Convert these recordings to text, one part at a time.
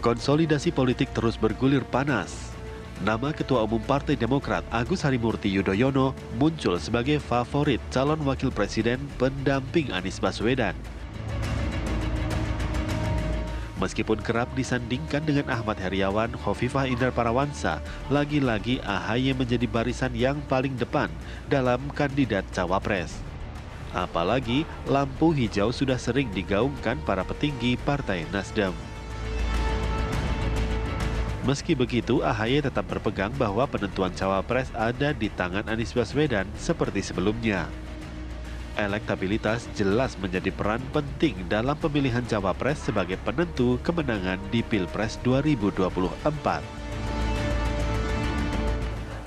Konsolidasi politik terus bergulir panas. Nama Ketua Umum Partai Demokrat Agus Harimurti Yudhoyono muncul sebagai favorit calon wakil presiden pendamping Anies Baswedan. Meskipun kerap disandingkan dengan Ahmad Heriawan, Khofifah Indar Parawansa, lagi-lagi AHY menjadi barisan yang paling depan dalam kandidat cawapres. Apalagi lampu hijau sudah sering digaungkan para petinggi Partai Nasdem. Meski begitu, AHY tetap berpegang bahwa penentuan cawapres ada di tangan Anies Baswedan seperti sebelumnya. Elektabilitas jelas menjadi peran penting dalam pemilihan cawapres sebagai penentu kemenangan di Pilpres 2024.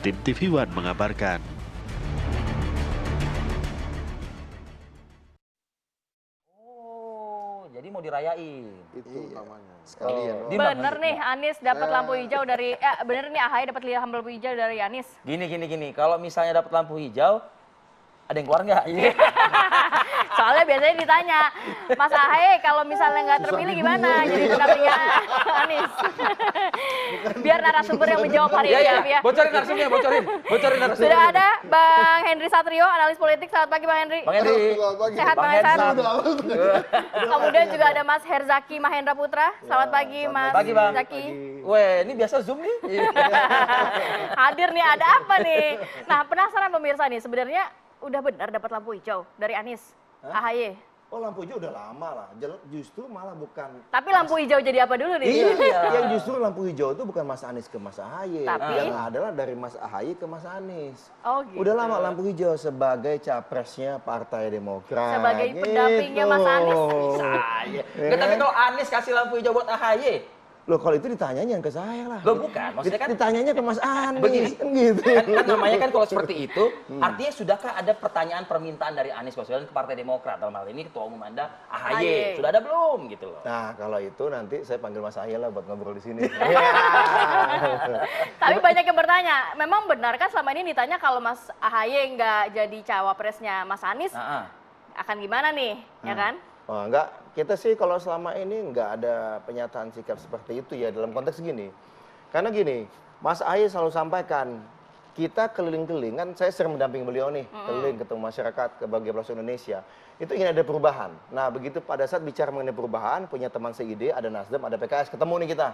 Tim TV One mengabarkan. Jadi mau dirayain. Itu namanya. Sekalian. Bener nih Anies dapat lampu hijau dari bener nih AHY dapat lampu hijau dari Anies. Gini. Kalau misalnya dapat lampu hijau, ada yang keluar nggak? Soalnya biasanya ditanya, Mas AHY kalau misalnya nggak terpilih gimana jadi pendampingnya Anies? Biar narasumber yang menjawab hari ini ya. Bocorin narasumbernya, bocorin narasumbernya. Sudah ada Bang Henry Satrio, analis politik. Selamat pagi Bang Henry. Bang Henry. Sehat Bang Henry. Kemudian juga ada Mas Herzaki Mahendra Putra. Selamat pagi Mas Pagi, Bang. Herzaki. Weh, ini biasa Zoom nih. Hadir nih, ada apa nih? Nah, penasaran pemirsa nih, sebenarnya udah benar dapat lampu hijau dari Anies, AHY. Oh, lampu hijau udah lama lah. Justru malah bukan. Tapi lampu hijau jadi apa dulu nih? Iya. Yang justru lampu hijau itu bukan Mas Anies ke Mas AHY. Tapi? Yang adalah dari Mas AHY ke Mas Anies. Oh gitu. Udah lama lampu hijau sebagai capresnya Partai Demokrat. Sebagai pendampingnya Mas Anies. Saya. Tapi kalau Anies kasih lampu hijau buat AHY, Loh, kalau itu ditanyanya yang ke saya lah. Loh, bukan. Maksudnya kan ditanyanya ke Mas Anies. begini. Kan gitu. Kan namanya kan kalau seperti itu, artinya sudahkah ada pertanyaan permintaan dari Anies Baswedan ke Partai Demokrat? Dalam hal ini Ketua Umum Anda AHY. Sudah ada belum gitu loh. Nah, kalau itu nanti saya panggil Mas AHY lah buat ngobrol di sini. Tapi banyak yang bertanya, memang benar kan selama ini ditanya kalau Mas AHY nggak jadi cawapresnya Mas Anies, akan gimana nih, ya kan? Oh, enggak, kita sih kalau selama ini enggak ada pernyataan sikap seperti itu ya dalam konteks gini. Karena gini, Mas AHY selalu sampaikan, kita keliling-keliling, kan saya sering mendampingi beliau nih, keliling ketemu masyarakat ke berbagai pelosok Indonesia. Itu ingin ada perubahan. Nah, begitu pada saat bicara mengenai perubahan, punya teman seide, ada Nasdem, ada PKS, ketemu nih kita.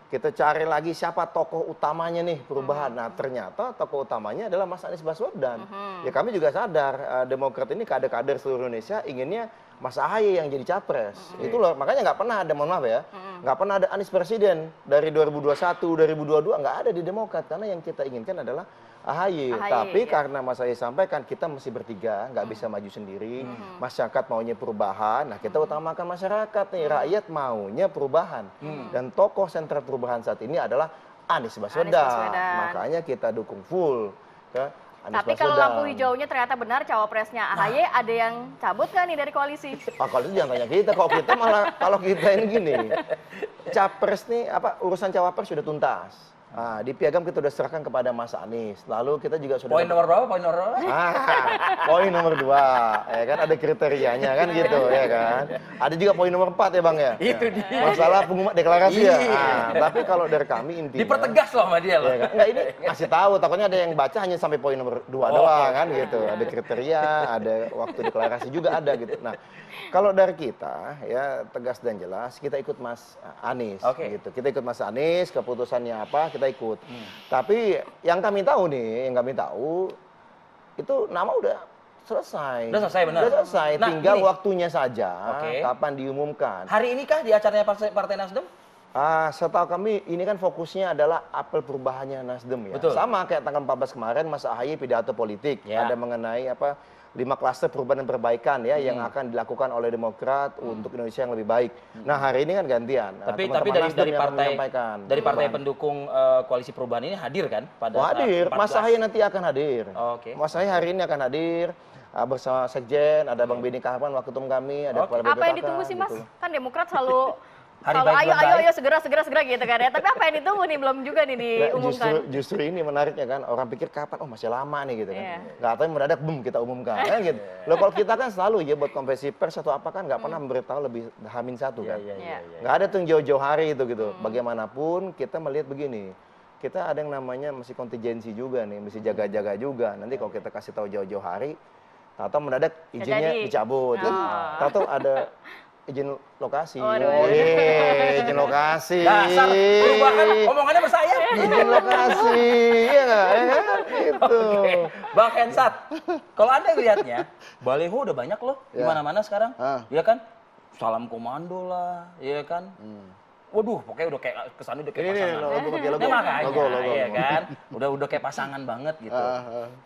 Kita cari lagi siapa tokoh utamanya nih perubahan. Nah, ternyata tokoh utamanya adalah Mas Anies Baswedan. Ya kami juga sadar, Demokrat ini kader-kader seluruh Indonesia inginnya Mas AHY yang jadi capres. Itu loh, makanya nggak pernah ada, mohon maaf ya, nggak pernah ada Anies Presiden dari 2021, 2022, nggak ada di Demokrat. Karena yang kita inginkan adalah AHY. Tapi karena Mas AHY sampaikan kita mesti bertiga, nggak bisa maju sendiri. Masyarakat maunya perubahan, nah kita utamakan masyarakat nih, rakyat maunya perubahan. Dan tokoh sentral perubahan saat ini adalah Anies Baswedan. Makanya kita dukung full ke Anies Tapi Baswedan. kalau lampu hijaunya ternyata benar cawapresnya AHY, ada yang cabut kan nih dari koalisi? Kalau itu jangan tanya kita, kita malah kalau kita ini gini, capres nih urusan cawapres sudah tuntas. Nah, di Piagam kita sudah serahkan kepada Mas Anies. Lalu kita juga sudah Poin nomor berapa? Poin nomor berapa? Poin nomor 2, ya kan ada kriterianya kan gitu ya kan. Ada juga poin nomor 4 ya Bang ya. Itu dia. Masalah pengumuman deklarasi ya. Tapi kalau dari kami intinya Dipertegas loh sama dia loh. Ya kan? Enggak, ini kasih tahu, takutnya ada yang baca hanya sampai poin nomor 2 doang kan gitu. Ada kriteria, ada waktu deklarasi juga ada gitu. Nah, kalau dari kita ya tegas dan jelas kita ikut Mas Anies gitu. Kita ikut Mas Anies, keputusannya apa kita ikut. Tapi yang kami tahu nih, itu nama udah selesai. Udah selesai benar. Udah selesai, Nah, tinggal ini. waktunya saja kapan diumumkan. Hari ini kah di acaranya Partai Nasdem? Setahu kami ini kan fokusnya adalah apel perubahannya Nasdem ya. Betul. Sama kayak tanggal 14 kemarin Mas AHY pidato politik, ada mengenai 5 klaster perubahan dan perbaikan ya yang akan dilakukan oleh Demokrat untuk Indonesia yang lebih baik. Nah, hari ini kan gantian. Tapi Nasdem yang dari partai pendukung koalisi perubahan ini hadir kan pada hadir. 14. Mas AHY nanti akan hadir. Mas AHY hari ini akan hadir bersama Sekjen, ada Bang Benny Kaharman, Waketum kami, ada Kepala BPKK. Apa yang ditunggu sih Mas? gitu. Kan Demokrat selalu Hari Kalau baik ayo segera gitu kan ya. Tapi apa yang ditunggu nih belum juga nih diumumkan. Justru ini menariknya kan, orang pikir kapan, oh masih lama nih gitu kan. Iya. Nggak tahu mendadak, boom kita umumkan kan gitu. Loh kalau kita kan selalu ya buat konferensi pers atau apa kan nggak pernah memberitahu lebih H-1 kan. Iya. Nggak ada tuh yang jauh-jauh hari itu gitu. Bagaimanapun kita melihat begini, kita ada yang namanya mesti kontingensi juga nih, mesti jaga-jaga juga. Nanti kalau kita kasih tahu jauh-jauh hari, tahu mendadak izinnya jadi. dicabut. Tahu ada izin lokasi. Waduh. Izin lokasi. Dasar perubahan omongannya bersayap. Izin lokasi. Iya nggak? Ya kan? Gitu. Oke, Bang Hensat, kalau Anda lihatnya, baliho udah banyak loh di mana-mana sekarang. Iya kan? Salam komando lah, iya kan? Waduh, pokoknya udah kayak kesannya udah kayak Ini pasangan. logo pakai logo. Nah, makanya, Logo. iya kan? Udah kayak pasangan banget gitu.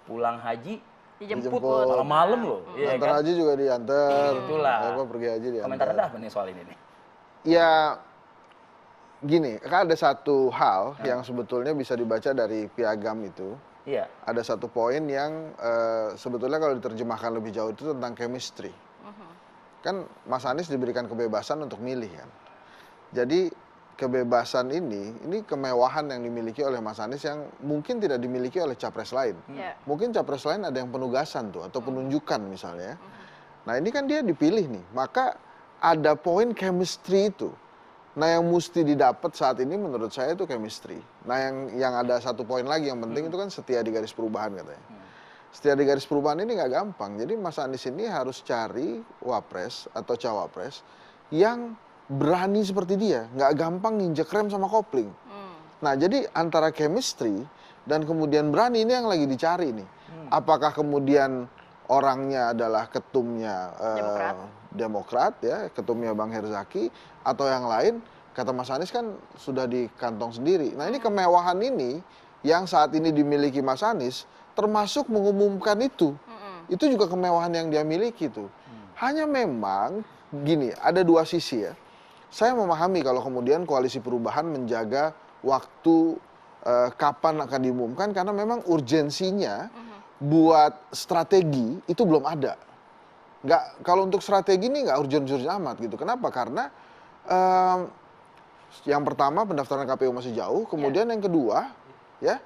Pulang haji Dijemput. malam-malam loh, iya Antar kan? haji juga diantar. Itulah. Apa pergi haji diantar. Komentar Anda apa nih soal ini nih? Ya gini, kan ada satu hal yang sebetulnya bisa dibaca dari piagam itu. Iya. Ada satu poin yang sebetulnya kalau diterjemahkan lebih jauh itu tentang chemistry. Kan Mas Anies diberikan kebebasan untuk milih kan. Jadi kebebasan ini kemewahan yang dimiliki oleh Mas Anies yang mungkin tidak dimiliki oleh capres lain. Mungkin capres lain ada yang penugasan tuh atau penunjukan misalnya. Nah ini kan dia dipilih nih, maka ada poin chemistry itu. Nah yang mesti didapat saat ini menurut saya itu chemistry. Nah yang ada satu poin lagi yang penting itu kan setia di garis perubahan katanya. Setia di garis perubahan ini nggak gampang. Jadi Mas Anies ini harus cari wapres atau cawapres yang berani seperti dia, nggak gampang nginjek rem sama kopling. Nah jadi antara chemistry dan kemudian berani ini yang lagi dicari nih. Apakah kemudian orangnya adalah ketumnya Demokrat ya, ketumnya Bang Herzaki atau yang lain? Kata Mas Anies kan sudah di kantong sendiri. Nah ini kemewahan ini yang saat ini dimiliki Mas Anies, termasuk mengumumkan itu juga kemewahan yang dia miliki tuh. Hanya memang gini, ada dua sisi ya. Saya memahami kalau kemudian koalisi perubahan menjaga waktu kapan akan diumumkan karena memang urgensinya buat strategi itu belum ada. Kalau untuk strategi ini nggak urgent-urgent amat gitu. Kenapa? Karena yang pertama pendaftaran KPU masih jauh, kemudian yang kedua ya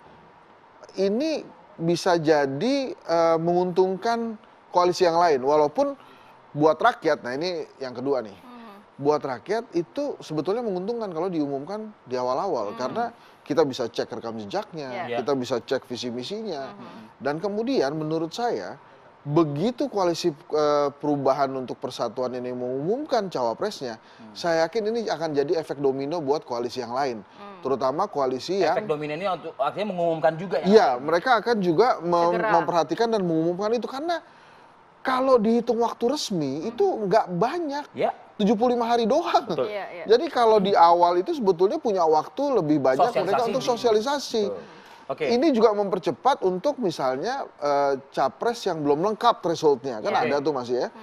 ini bisa jadi menguntungkan koalisi yang lain walaupun buat rakyat. Nah ini yang kedua nih. Buat rakyat itu sebetulnya menguntungkan kalau diumumkan di awal-awal karena kita bisa cek rekam jejaknya, kita bisa cek visi misinya, dan kemudian menurut saya begitu koalisi perubahan untuk persatuan ini mengumumkan cawapresnya, saya yakin ini akan jadi efek domino buat koalisi yang lain, terutama koalisi yang efek domino ini artinya mengumumkan juga ya? Iya, mereka akan juga memperhatikan dan mengumumkan itu karena kalau dihitung waktu resmi itu nggak banyak. 75 hari doang. Jadi kalau di awal itu sebetulnya punya waktu lebih banyak mereka untuk sosialisasi. Ini juga mempercepat untuk misalnya capres yang belum lengkap thresholdnya. Kan ada tuh masih ya.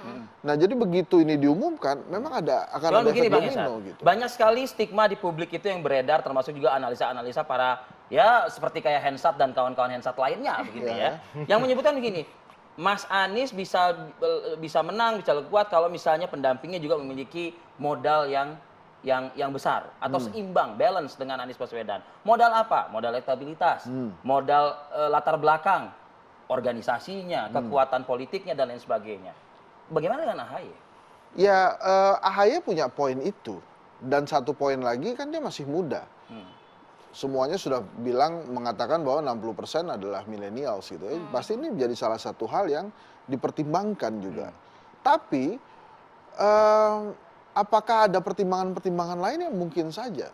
Nah jadi begitu ini diumumkan memang akan ada efek domino gitu. Banyak sekali stigma di publik itu yang beredar termasuk juga analisa-analisa para ya seperti kayak Hensat dan kawan-kawan Hensat lainnya begitu ya. Yang menyebutkan begini, Mas Anies bisa menang, bisa kuat kalau misalnya pendampingnya juga memiliki modal yang besar atau seimbang, balance dengan Anies Baswedan. Modal apa? Modal elektabilitas, modal latar belakang, organisasinya, kekuatan politiknya dan lain sebagainya. Bagaimana dengan AHY? Ya AHY punya poin itu dan satu poin lagi kan dia masih muda. Semuanya sudah mengatakan bahwa 60% adalah millennials gitu ya. Pasti ini menjadi salah satu hal yang dipertimbangkan juga. Tapi apakah ada pertimbangan-pertimbangan lain yang mungkin saja?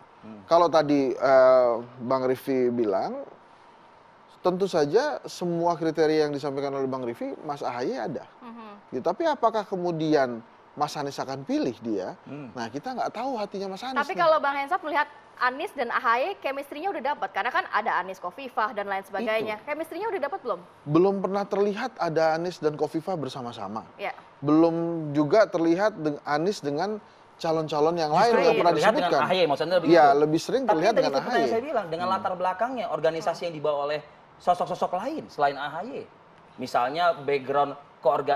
Kalau tadi Bang Riffi bilang, tentu saja semua kriteria yang disampaikan oleh Bang Riffi, Mas AHY ada. Gitu. Tapi apakah kemudian Mas Anies akan pilih dia? Nah kita nggak tahu hatinya Mas Anies. Tapi kalau Bang Hensat melihat Anies dan AHY chemistry-nya udah dapat karena kan ada Anies Khofifah dan lain sebagainya. Chemistry-nya udah dapat belum? Belum pernah terlihat ada Anies dan Khofifah bersama-sama. Ya. Belum juga terlihat Anies dengan calon-calon yang lain yang pernah disebutkan. Dengan AHY maksudnya begitu. Iya, lebih sering terlihat dengan AHY. Tapi saya bilang dengan latar belakangnya organisasi yang dibawa oleh sosok-sosok lain selain AHY. Misalnya background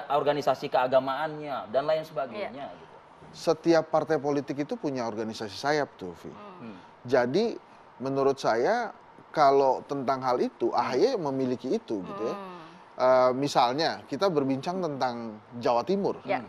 organisasi keagamaannya dan lain sebagainya gitu. setiap partai politik itu punya organisasi sayap tuh, Vi. Jadi menurut saya kalau tentang hal itu AHY memiliki itu gitu ya. Misalnya kita berbincang tentang Jawa Timur. Ya.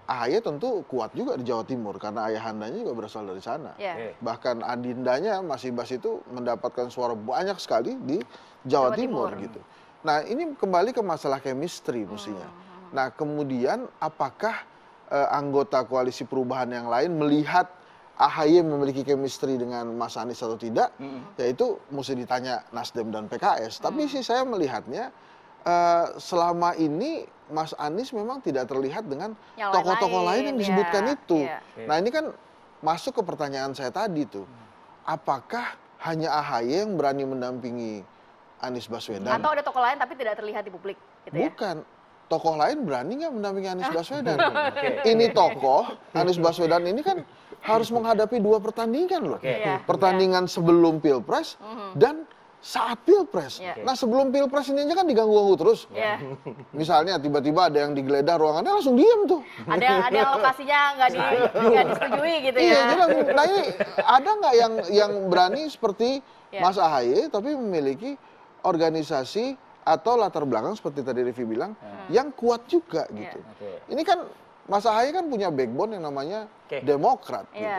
AHY tentu kuat juga di Jawa Timur karena ayahandanya juga berasal dari sana. Ya. Bahkan adindanya Mas Ibas itu mendapatkan suara banyak sekali di Jawa Timur gitu. Nah, ini kembali ke masalah chemistry mestinya. Nah, kemudian apakah anggota koalisi perubahan yang lain melihat AHY memiliki chemistry dengan Mas Anies atau tidak? Yaitu mesti ditanya Nasdem dan PKS. Tapi sih saya melihatnya selama ini Mas Anies memang tidak terlihat dengan tokoh-tokoh lain yang disebutkan itu. Nah, ini kan masuk ke pertanyaan saya tadi tuh. Apakah hanya AHY yang berani mendampingi Anies Baswedan? Atau ada tokoh lain tapi tidak terlihat di publik gitu ya? Bukan. Tokoh lain berani nggak mendampingi Anies Baswedan? Ini tokoh, Anies Baswedan ini kan harus menghadapi 2 pertandingan loh. Pertandingan sebelum Pilpres dan saat Pilpres. Nah, sebelum Pilpres ini aja kan diganggu-ganggu terus. Misalnya tiba-tiba ada yang digeledah ruangannya langsung diem tuh. Ada yang lokasinya nggak disetujui gitu ya. Iya, jadi, nah ini ada nggak yang berani seperti Mas AHY tapi memiliki organisasi atau latar belakang seperti tadi Rivi bilang yang kuat juga gitu. Ini kan Mas AHY kan punya backbone yang namanya Demokrat. Gitu.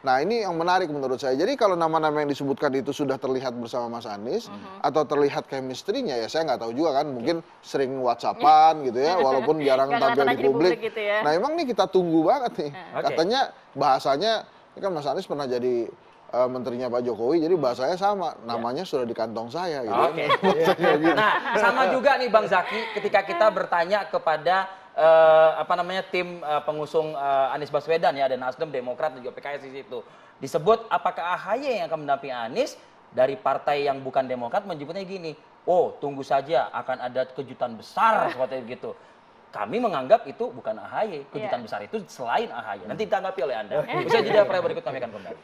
Nah, ini yang menarik menurut saya. Jadi kalau nama-nama yang disebutkan itu sudah terlihat bersama Mas Anies atau terlihat chemistry-nya, ya saya nggak tahu juga kan. Mungkin sering WhatsApp-an gitu ya, walaupun jarang tampil di publik. Gitu ya. Nah, emang nih kita tunggu banget nih. Katanya bahasanya, ini kan Mas Anies pernah jadi menterinya Pak Jokowi, jadi bahasanya sama, namanya sudah di kantong saya. Gitu. Nah, sama juga nih Bang Zaky, ketika kita bertanya kepada tim pengusung Anies Baswedan ya, ada Nasdem, Demokrat dan juga PKS di situ. Disebut apakah AHY yang akan mendampingi Anies, dari partai yang bukan Demokrat menyebutnya gini, oh tunggu saja akan ada kejutan besar seperti begitu. Kami menganggap itu bukan AHY, kejutan besar itu selain AHY. Nanti ditanggapi oleh Anda. Usai jeda, berikut kami akan kembali.